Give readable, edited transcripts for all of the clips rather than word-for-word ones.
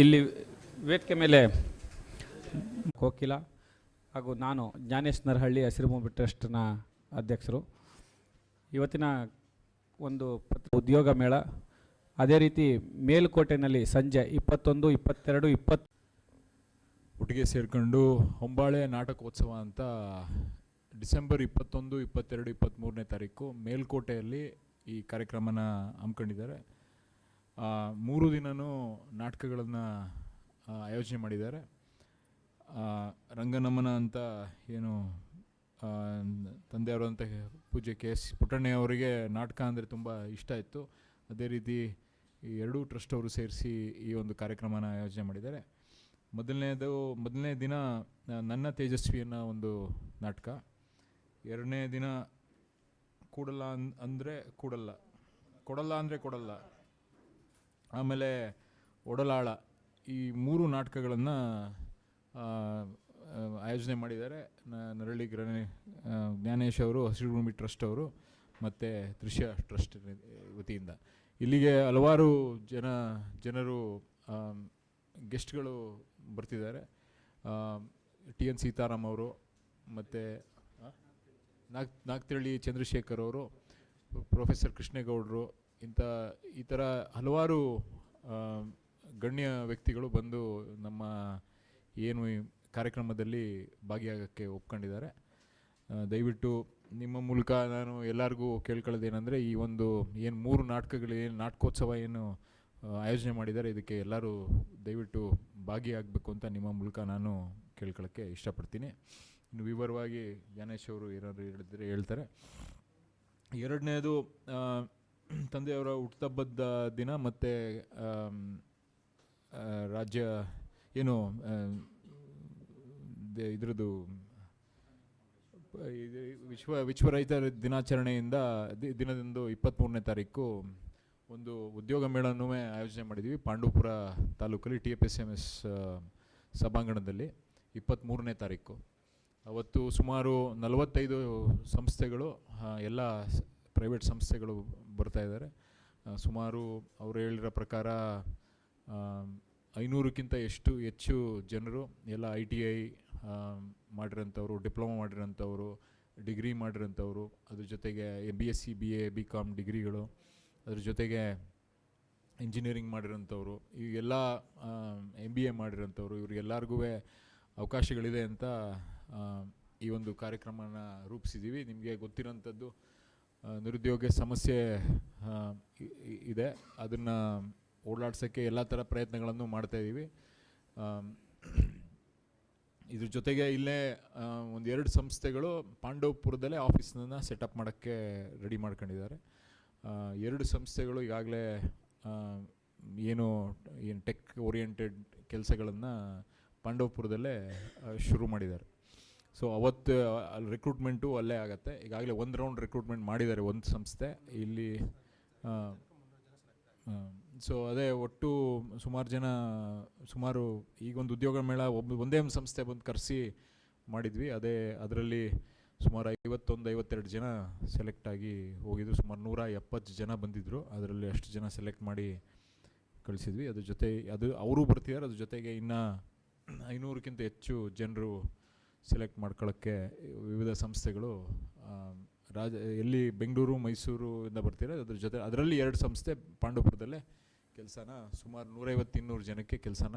ಇಲ್ಲಿ ವೇದಿಕೆ ಮೇಲೆ ಕೋಕಿಲ ಹಾಗೂ ನಾನು ಜ್ಞಾನೇಶ್ ನರಹಳ್ಳಿ ಹಸಿರುಭೂಮಿ ಟ್ರಸ್ಟ್ನ ಅಧ್ಯಕ್ಷರು. ಇವತ್ತಿನ ಒಂದು ಉದ್ಯೋಗ ಮೇಳ, ಅದೇ ರೀತಿ ಮೇಲುಕೋಟೆಯಲ್ಲಿ ಸಂಜೆ 21, 22, 20 ಒಟ್ಟಿಗೆ ಸೇರಿಕೊಂಡು ಹೊಂಬಾಳೆ ನಾಟಕೋತ್ಸವ ಅಂತ ಡಿಸೆಂಬರ್ 21, 22, 23ನೇ ತಾರೀಕು ಮೇಲ್ಕೋಟೆಯಲ್ಲಿ ಈ ಕಾರ್ಯಕ್ರಮನ ಹಮ್ಮಿಕೊಂಡಿದ್ದಾರೆ. 3 ದಿನವೂ ನಾಟಕಗಳನ್ನು ಆಯೋಜನೆ ಮಾಡಿದ್ದಾರೆ. ರಂಗನಮನ ಅಂತ ಏನು ತಂದೆಯವರಂತ ಪೂಜ್ಯ KS ಪುಟ್ಟಣ್ಣಯವರಿಗೆ ನಾಟಕ ಅಂದರೆ ತುಂಬ ಇಷ್ಟ ಇತ್ತು. ಅದೇ ರೀತಿ ಈ ಎರಡೂ ಟ್ರಸ್ಟ್ ಅವರು ಸೇರಿಸಿ ಈ ಒಂದು ಕಾರ್ಯಕ್ರಮನ ಆಯೋಜನೆ ಮಾಡಿದ್ದಾರೆ. ಮೊದಲನೇ ದಿನ ನನ್ನ ತೇಜಸ್ವಿ ಅನ್ನೋ ಒಂದು ನಾಟಕ, ಎರಡನೇ ದಿನ ಕೂಡಲ್ಲ ಅಂದರೆ ಕೂಡಲ್ಲ, ಕೊಡಲ್ಲ ಅಂದರೆ ಕೊಡಲ್ಲ, ಆಮೇಲೆ ಒಡಲಾಳ, ಈ 3 ನಾಟಕಗಳನ್ನು ಆಯೋಜನೆ ಮಾಡಿದ್ದಾರೆ. ನರಹಳ್ಳಿ ಜ್ಞಾನೇಶ್ ಅವರು, ಹಸಿರುಭೂಮಿ ಟ್ರಸ್ಟ್ ಅವರು ಮತ್ತು ದೃಶ್ಯ ಟ್ರಸ್ಟ್ ವತಿಯಿಂದ. ಇಲ್ಲಿಗೆ ಹಲವಾರು ಜನರು ಗೆಸ್ಟ್ಗಳು ಬರ್ತಿದ್ದಾರೆ. TN ಸೀತಾರಾಮ್ ಅವರು ಮತ್ತು ನಾಗ್ತಿಹಳ್ಳಿ ಚಂದ್ರಶೇಖರ್ ಅವರು, ಪ್ರೊಫೆಸರ್ ಕೃಷ್ಣೇಗೌಡರು, ಈ ಥರ ಹಲವಾರು ಗಣ್ಯ ವ್ಯಕ್ತಿಗಳು ಬಂದು ನಮ್ಮ ಏನು ಕಾರ್ಯಕ್ರಮದಲ್ಲಿ ಭಾಗಿಯಾಗೋಕ್ಕೆ ಒಪ್ಕೊಂಡಿದ್ದಾರೆ. ದಯವಿಟ್ಟು ನಿಮ್ಮ ಮೂಲಕ ನಾನು ಎಲ್ಲರಿಗೂ ಕೇಳ್ಕೊಳ್ಳೋದೇನೆಂದರೆ, ಈ ಒಂದು ಏನು 3 ನಾಟಕಗಳು ಏನು ನಾಟಕೋತ್ಸವ ಏನು ಆಯೋಜನೆ ಮಾಡಿದ್ದಾರೆ, ಇದಕ್ಕೆ ಎಲ್ಲರೂ ದಯವಿಟ್ಟು ಭಾಗಿಯಾಗಬೇಕು ಅಂತ ನಿಮ್ಮ ಮೂಲಕ ನಾನು ಕೇಳ್ಕೊಳ್ಳೋಕ್ಕೆ ಇಷ್ಟಪಡ್ತೀನಿ. ಇನ್ನು ವಿವರವಾಗಿ ಜ್ಞಾನೇಶ್ ಅವರು ಏನಾದರೂ ಹೇಳಿದ್ರೆ ಹೇಳ್ತಾರೆ. ಎರಡನೇದು ತಂದೆಯವರ ಹುಟ್ಟುಹಬ್ಬದ ದಿನ ಮತ್ತು ರಾಜ್ಯ ಏನು ಇದರದ್ದು ವಿಶ್ವ ರೈತರ ದಿನಾಚರಣೆಯಿಂದ ದಿನದಂದು 23ನೇ ತಾರೀಕು ಒಂದು ಉದ್ಯೋಗ ಮೇಳನೂ ಆಯೋಜನೆ ಮಾಡಿದ್ದೀವಿ. ಪಾಂಡವಪುರ ತಾಲೂಕಲ್ಲಿ TFSMS ಸಭಾಂಗಣದಲ್ಲಿ 23ನೇ ತಾರೀಕು. ಅವತ್ತು ಸುಮಾರು 45 ಸಂಸ್ಥೆಗಳು, ಎಲ್ಲ ಪ್ರೈವೇಟ್ ಸಂಸ್ಥೆಗಳು ಬರ್ತಾ ಇದ್ದಾರೆ. ಸುಮಾರು ಅವರು ಹೇಳಿರೋ ಪ್ರಕಾರ 500ಕ್ಕಿಂತ ಹೆಚ್ಚು ಜನರು, ಎಲ್ಲ ITI ಮಾಡಿರೋಂಥವ್ರು, ಡಿಪ್ಲೊಮಾ ಮಾಡಿರೋಂಥವ್ರು, ಡಿಗ್ರಿ ಮಾಡಿರೋಂಥವ್ರು, ಅದ್ರ ಜೊತೆಗೆ BSc BA BCom ಡಿಗ್ರಿಗಳು, ಅದ್ರ ಜೊತೆಗೆ ಇಂಜಿನಿಯರಿಂಗ್ ಮಾಡಿರೋಂಥವ್ರು, ಈಗೆಲ್ಲ MBA ಮಾಡಿರೋಂಥವ್ರು, ಇವ್ರಿಗೆಲ್ಲರಿಗೂ ಅವಕಾಶಗಳಿದೆ ಅಂತ ಈ ಒಂದು ಕಾರ್ಯಕ್ರಮನ ರೂಪಿಸಿದ್ದೀವಿ. ನಿಮಗೆ ಗೊತ್ತಿರೋಂಥದ್ದು ನಿರುದ್ಯೋಗ ಸಮಸ್ಯೆ ಇದೆ, ಅದನ್ನು ಓಡಾಡ್ಸೋಕ್ಕೆ ಎಲ್ಲ ಥರ ಪ್ರಯತ್ನಗಳನ್ನು ಮಾಡ್ತಾಯಿದ್ದೀವಿ. ಇದ್ರ ಜೊತೆಗೆ ಇಲ್ಲೇ 1-2 ಸಂಸ್ಥೆಗಳು ಪಾಂಡವಪುರದಲ್ಲೇ ಆಫೀಸ್ನ ಸೆಟಪ್ ಮಾಡೋಕ್ಕೆ ರೆಡಿ ಮಾಡ್ಕೊಂಡಿದ್ದಾರೆ. 2 ಸಂಸ್ಥೆಗಳು ಈಗಾಗಲೇ ಏನು ಟೆಕ್ ಓರಿಯೆಂಟೆಡ್ ಕೆಲಸಗಳನ್ನು ಪಾಂಡವಪುರದಲ್ಲೇ ಶುರು ಮಾಡಿದ್ದಾರೆ. ಸೊ ಅವತ್ತು ಅಲ್ಲಿ ರಿಕ್ರೂಟ್ಮೆಂಟು ಅಲ್ಲೇ ಆಗುತ್ತೆ. ಈಗಾಗಲೇ 1 ರೌಂಡ್ ರಿಕ್ರೂಟ್ಮೆಂಟ್ ಮಾಡಿದ್ದಾರೆ ಒಂದು ಸಂಸ್ಥೆ ಇಲ್ಲಿ. ಸೊ ಅದೇ ಒಟ್ಟು ಸುಮಾರು ಈಗೊಂದು ಉದ್ಯೋಗ ಮೇಳ ಒಂದೇ ಒಂದು ಸಂಸ್ಥೆ ಬಂದು ಕರೆಸಿ ಮಾಡಿದ್ವಿ. ಅದರಲ್ಲಿ ಸುಮಾರು 51-52 ಜನ ಸೆಲೆಕ್ಟ್ ಆಗಿ ಹೋಗಿದ್ರು. ಸುಮಾರು 170 ಜನ ಬಂದಿದ್ದರು. ಅದರಲ್ಲಿ ಅಷ್ಟು ಜನ ಸೆಲೆಕ್ಟ್ ಮಾಡಿ ಕಳಿಸಿದ್ವಿ. ಅದ್ರ ಜೊತೆ ಅವರು ಬರ್ತಿದ್ದಾರೆ. ಅದ್ರ ಜೊತೆಗೆ ಇನ್ನು 500ಕ್ಕಿಂತ ಹೆಚ್ಚು ಜನರು ಸೆಲೆಕ್ಟ್ ಮಾಡ್ಕೊಳ್ಳೋಕ್ಕೆ ವಿವಿಧ ಸಂಸ್ಥೆಗಳು ಎಲ್ಲಿ ಬೆಂಗಳೂರು, ಮೈಸೂರು ಇಂದ ಬರ್ತಿದ್ದಾರೆ. ಅದ್ರ ಜೊತೆ ಅದರಲ್ಲಿ 2 ಸಂಸ್ಥೆ ಪಾಂಡವಪುರದಲ್ಲೇ ಕೆಲಸನ ಸುಮಾರು 150-200 ಜನಕ್ಕೆ ಕೆಲಸನ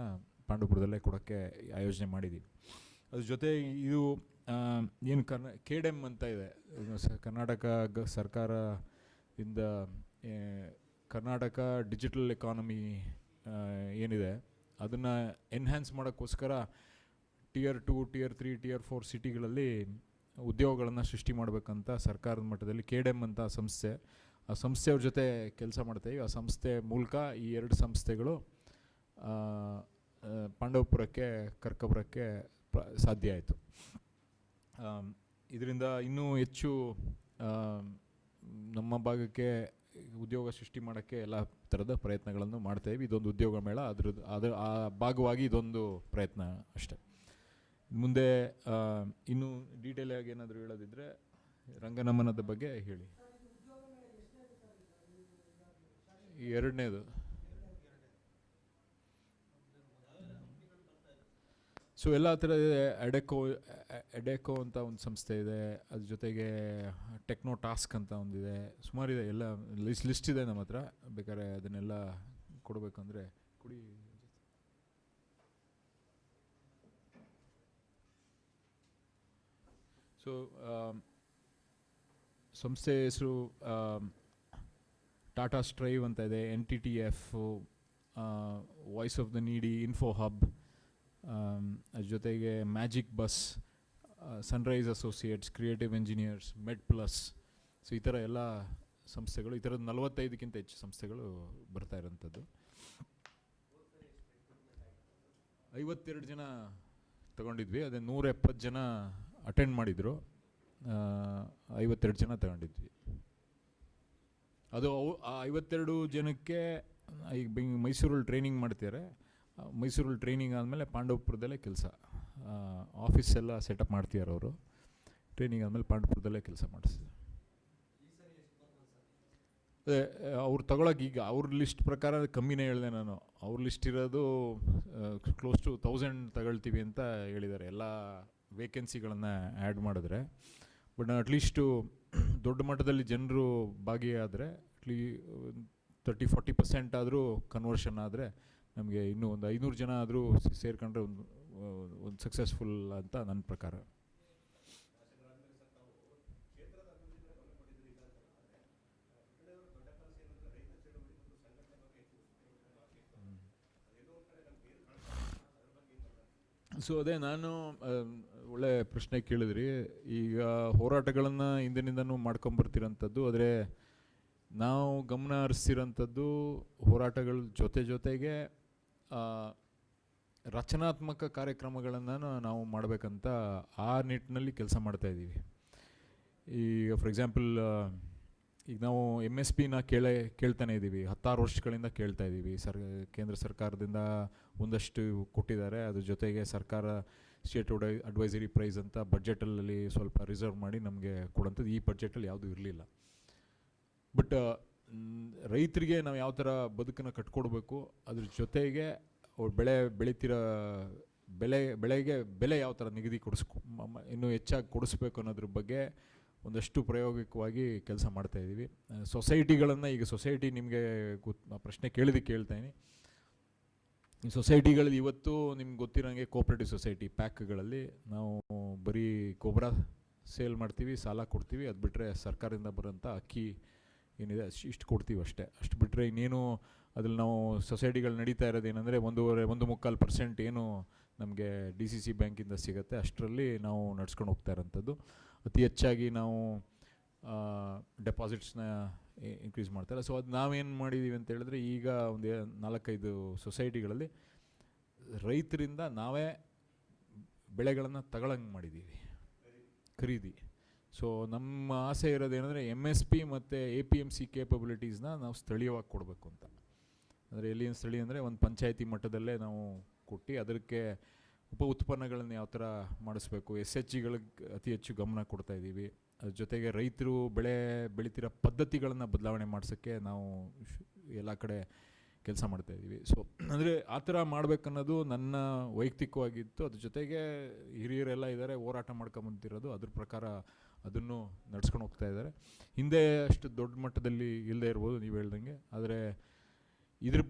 ಪಾಂಡವಪುರದಲ್ಲೇ ಕೊಡೋಕ್ಕೆ ಆಯೋಜನೆ ಮಾಡಿದ್ದೀವಿ. ಅದ್ರ ಜೊತೆ ಇದು ಏನು KDEM ಅಂತ ಇದೆ, ಕರ್ನಾಟಕ ಸರ್ಕಾರದಿಂದ ಕರ್ನಾಟಕ ಡಿಜಿಟಲ್ ಎಕಾನಮಿ ಏನಿದೆ ಅದನ್ನು ಎನ್ಹ್ಯಾನ್ಸ್ ಮಾಡೋಕ್ಕೋಸ್ಕರ Tier 2, Tier 3, Tier 4 ಸಿಟಿಗಳಲ್ಲಿ ಉದ್ಯೋಗಗಳನ್ನು ಸೃಷ್ಟಿ ಮಾಡಬೇಕಂತ ಸರ್ಕಾರದ ಮಟ್ಟದಲ್ಲಿ KDEM ಅಂತ ಸಂಸ್ಥೆ, ಆ ಸಂಸ್ಥೆಯವ್ರ ಜೊತೆ ಕೆಲಸ ಮಾಡ್ತಾಯಿವಿ. ಆ ಸಂಸ್ಥೆ ಮೂಲಕ ಈ 2 ಸಂಸ್ಥೆಗಳು ಪಾಂಡವಪುರಕ್ಕೆ ಕರ್ಕೊಬರೋಕ್ಕೆ ಸಾಧ್ಯ ಆಯಿತು. ಇದರಿಂದ ಇನ್ನೂ ಹೆಚ್ಚು ನಮ್ಮ ಭಾಗಕ್ಕೆ ಉದ್ಯೋಗ ಸೃಷ್ಟಿ ಮಾಡೋಕ್ಕೆ ಎಲ್ಲ ಥರದ ಪ್ರಯತ್ನಗಳನ್ನು ಮಾಡ್ತಾಯಿವಿ. ಇದೊಂದು ಉದ್ಯೋಗ ಮೇಳ, ಆ ಭಾಗವಾಗಿ ಇದೊಂದು ಪ್ರಯತ್ನ ಅಷ್ಟೆ. ಮುಂದೆ ಇನ್ನೂ ಡೀಟೇಲ್ ಆಗಿ ಏನಾದರೂ ಹೇಳೋದಿದ್ರೆ ರಂಗನಮನದ ಬಗ್ಗೆ ಹೇಳಿ. ಎರಡನೇದು ಸೊ ಎಲ್ಲ ಥರ ಇದೆ. ಎಡೆಕೋ ಅಂತ ಒಂದು ಸಂಸ್ಥೆ ಇದೆ, ಅದ್ರ ಜೊತೆಗೆ ಟೆಕ್ನೋ ಟಾಸ್ಕ್ ಅಂತ ಒಂದಿದೆ, ಸುಮಾರಿದೆ. ಎಲ್ಲ ಲಿಸ್ಟ್ ಇದೆ ನಮ್ಮ ಹತ್ರ, ಬೇಕಾದ್ರೆ ಅದನ್ನೆಲ್ಲ ಕೊಡಬೇಕಂದ್ರೆ ಕೊಡಿ. ಸೊ ಸಂಸ್ಥೆ ಹೆಸರು ಟಾಟಾ ಸ್ಟ್ರೈವ್ ಅಂತ ಇದೆ, NTTF, voice of the needy, info hub, ಅದ್ರ ಜೊತೆಗೆ magic bus, sunrise associates, creative engineers, med plus. So ಈ ಥರ ಎಲ್ಲ ಸಂಸ್ಥೆಗಳು, ಈ ಥರದ್ದು 45ಕ್ಕಿಂತ ಹೆಚ್ಚು ಸಂಸ್ಥೆಗಳು ಬರ್ತಾ ಇರೋಂಥದ್ದು. 52 ಜನ ತಗೊಂಡಿದ್ವಿ, ಅದೇ 170 ಜನ ಅಟೆಂಡ್ ಮಾಡಿದರು, 52 ಜನ ತಗೊಂಡಿದ್ವಿ. ಅದು ಆ 52 ಜನಕ್ಕೆ ಈಗ ಮೈಸೂರಲ್ಲಿ ಟ್ರೈನಿಂಗ್ ಮಾಡ್ತಿದ್ದಾರೆ. ಮೈಸೂರಲ್ಲಿ ಟ್ರೈನಿಂಗ್ ಆದಮೇಲೆ ಪಾಂಡವಪುರದಲ್ಲೇ ಕೆಲಸ, ಆಫೀಸ್ ಎಲ್ಲ ಸೆಟಪ್ ಮಾಡ್ತಿದ್ದಾರೆ ಅವರು. ಟ್ರೈನಿಂಗ್ ಆದಮೇಲೆ ಪಾಂಡವಪುರದಲ್ಲೇ ಕೆಲಸ ಮಾಡಿಸಿದ್ರು. ಅದೇ ಅವ್ರು ತಗೊಳಕ್ಕೆ ಈಗ ಅವ್ರ ಲಿಸ್ಟ್ ಪ್ರಕಾರ ಕಮ್ಮಿನೇ ಹೇಳಿದೆ ನಾನು. ಅವ್ರ ಲಿಸ್ಟ್ ಇರೋದು ಕ್ಲೋಸ್ ಟು 1000 ತಗೊಳ್ತೀವಿ ಅಂತ ಹೇಳಿದ್ದಾರೆ, ಎಲ್ಲ ವೇಕೆನ್ಸಿಗಳನ್ನು ಆ್ಯಡ್ ಮಾಡಿದ್ರೆ. ಬಟ್ ಅಟ್ಲೀಸ್ಟು ದೊಡ್ಡ ಮಟ್ಟದಲ್ಲಿ ಜನರು ಭಾಗಿಯಾದರೆ, 30-40% ಆದರೂ ಕನ್ವರ್ಷನ್ ಆದರೆ ನಮಗೆ ಇನ್ನೂ ಒಂದು 500 ಜನ ಆದರೂ ಸೇರ್ಕೊಂಡ್ರೆ ಒಂದು ಸಕ್ಸಸ್ಫುಲ್ ಅಂತ ನನ್ನ ಪ್ರಕಾರ. ಸೊ ಅದೇ ನಾನು ಒಳ್ಳೆ ಪ್ರಶ್ನೆ ಕೇಳಿದ್ರಿ. ಈಗ ಹೋರಾಟಗಳನ್ನು ಹಿಂದಿನಿಂದನೂ ಮಾಡ್ಕೊಂಬರ್ತಿರೋಂಥದ್ದು, ಆದರೆ ನಾವು ಗಮನ ಹರಿಸ್ತಿರೋಂಥದ್ದು ಹೋರಾಟಗಳ ಜೊತೆಗೆ ರಚನಾತ್ಮಕ ಕಾರ್ಯಕ್ರಮಗಳನ್ನು ನಾವು ಮಾಡಬೇಕಂತ ಆ ನಿಟ್ಟಿನಲ್ಲಿ ಕೆಲಸ ಮಾಡ್ತಾಯಿದ್ದೀವಿ. ಈಗ ಫಾರ್ ಎಕ್ಸಾಂಪಲ್ ಈಗ ನಾವು MSPನ ಕೇಳ್ತಾನೆ ಇದ್ದೀವಿ, 16 ವರ್ಷಗಳಿಂದ ಕೇಳ್ತಾ ಇದ್ದೀವಿ. ಕೇಂದ್ರ ಸರ್ಕಾರದಿಂದ ಒಂದಷ್ಟು ಕೊಟ್ಟಿದ್ದಾರೆ, ಅದ್ರ ಜೊತೆಗೆ ಸರ್ಕಾರ ಸ್ಟೇಟ್ ಅಡ್ವೈಸರಿ ಪ್ರೈಸ್ ಅಂತ ಬಡ್ಜೆಟಲ್ಲಿ ಸ್ವಲ್ಪ ರಿಸರ್ವ್ ಮಾಡಿ ನಮಗೆ ಕೊಡೋಂಥದ್ದು ಈ ಬಡ್ಜೆಟಲ್ಲಿ ಯಾವುದೂ ಇರಲಿಲ್ಲ. ಬಟ್ ರೈತರಿಗೆ ನಾವು ಯಾವ ಥರ ಬದುಕನ್ನು ಕಟ್ಕೊಡ್ಬೇಕು, ಅದ್ರ ಜೊತೆಗೆ ಅವ್ರು ಬೆಳೀತಿರೋ ಬೆಳೆಗೆ ಬೆಲೆ ಯಾವ ಥರ ನಿಗದಿ ಇನ್ನೂ ಹೆಚ್ಚಾಗಿ ಕೊಡಿಸ್ಬೇಕು ಅನ್ನೋದ್ರ ಬಗ್ಗೆ ಒಂದಷ್ಟು ಪ್ರಾಯೋಗಿಕವಾಗಿ ಕೆಲಸ ಮಾಡ್ತಾಯಿದ್ದೀವಿ. ಸೊಸೈಟಿಗಳನ್ನು, ಈಗ ಸೊಸೈಟಿ ನಿಮಗೆ ಪ್ರಶ್ನೆ ಕೇಳಿದ್ದಕ್ಕೆ ಕೇಳ್ತಾಯಿನಿ. ಈ ಸೊಸೈಟಿಗಳಲ್ಲಿ ಇವತ್ತು ನಿಮ್ಗೆ ಗೊತ್ತಿರೋಂಗೆ ಕೋಆಪ್ರೇಟಿವ್ ಸೊಸೈಟಿ ಪ್ಯಾಕ್ಗಳಲ್ಲಿ ನಾವು ಬರೀ ಗೊಬ್ಬರ ಸೇಲ್ ಮಾಡ್ತೀವಿ, ಸಾಲ ಕೊಡ್ತೀವಿ. ಅದು ಬಿಟ್ಟರೆ ಸರ್ಕಾರದಿಂದ ಬರೋಂಥ ಅಕ್ಕಿ ಏನಿದೆ ಇಷ್ಟು ಕೊಡ್ತೀವಿ ಅಷ್ಟೇ. ಅಷ್ಟು ಬಿಟ್ಟರೆ ಇನ್ನೇನು ಅದ್ರಲ್ಲಿ ನಾವು ಸೊಸೈಟಿಗಳು ನಡೀತಾ ಇರೋದೇನೆಂದರೆ 1.25% ಏನು ನಮಗೆ DCC ಬ್ಯಾಂಕಿಂದ ಸಿಗುತ್ತೆ, ಅಷ್ಟರಲ್ಲಿ ನಾವು ನಡ್ಸ್ಕೊಂಡು ಹೋಗ್ತಾ ಇರೋಂಥದ್ದು. ಅತಿ ಹೆಚ್ಚಾಗಿ ನಾವು ಡೆಪಾಸಿಟ್ಸ್ನ ಇನ್ಕ್ರೀಸ್ ಮಾಡ್ತಾರೆ. ಸೊ ಅದು ನಾವೇನು ಮಾಡಿದ್ದೀವಿ ಅಂತ ಹೇಳಿದ್ರೆ, ಈಗ ಒಂದು 4-5 ಸೊಸೈಟಿಗಳಲ್ಲಿ ರೈತರಿಂದ ನಾವೇ ಬೆಳೆಗಳನ್ನು ತಗೊಳಂಗೆ ಮಾಡಿದ್ದೀವಿ, ಖರೀದಿ. ಸೊ ನಮ್ಮ ಆಸೆ ಇರೋದೇನೆಂದರೆ MSP ಮತ್ತು APMC ಕೇಪಬಿಲಿಟೀಸ್ನ ನಾವು ಸ್ಥಳೀಯವಾಗಿ ಕೊಡಬೇಕು ಅಂತ. ಅಂದರೆ ಎಲ್ಲಿನ ಸ್ಥಳೀಯ ಅಂದರೆ ಒಂದು ಪಂಚಾಯತಿ ಮಟ್ಟದಲ್ಲೇ ನಾವು ಕೊಟ್ಟು ಅದಕ್ಕೆ ಉಪ ಉತ್ಪನ್ನಗಳನ್ನು ಯಾವ ಥರ ಮಾಡಿಸ್ಬೇಕು, SHGಗಳಿಗೆ ಅತಿ ಹೆಚ್ಚು ಗಮನ ಕೊಡ್ತಾಯಿದ್ದೀವಿ. ಅದ್ರ ಜೊತೆಗೆ ರೈತರು ಬೆಳೀತಿರೋ ಪದ್ಧತಿಗಳನ್ನು ಬದಲಾವಣೆ ಮಾಡ್ಸೋಕ್ಕೆ ನಾವು ಎಲ್ಲ ಕಡೆ ಕೆಲಸ ಮಾಡ್ತಾಯಿದ್ದೀವಿ. ಸೊ ಅಂದರೆ ಆ ಥರ ಮಾಡಬೇಕನ್ನೋದು ನನ್ನ ವೈಯಕ್ತಿಕವಾಗಿತ್ತು. ಅದ್ರ ಜೊತೆಗೆ ಹಿರಿಯರೆಲ್ಲ ಇದ್ದಾರೆ, ಹೋರಾಟ ಮಾಡ್ಕೊಂಬಂತಿರೋದು, ಅದ್ರ ಪ್ರಕಾರ ಅದನ್ನು ನಡ್ಸ್ಕೊಂಡು ಹೋಗ್ತಾ ಇದ್ದಾರೆ. ಹಿಂದೆ ಅಷ್ಟು ದೊಡ್ಡ ಮಟ್ಟದಲ್ಲಿ ಇಲ್ಲದೆ ಇರ್ಬೋದು ನೀವು ಹೇಳ್ದಂಗೆ, ಆದರೆ ಇದ್ರ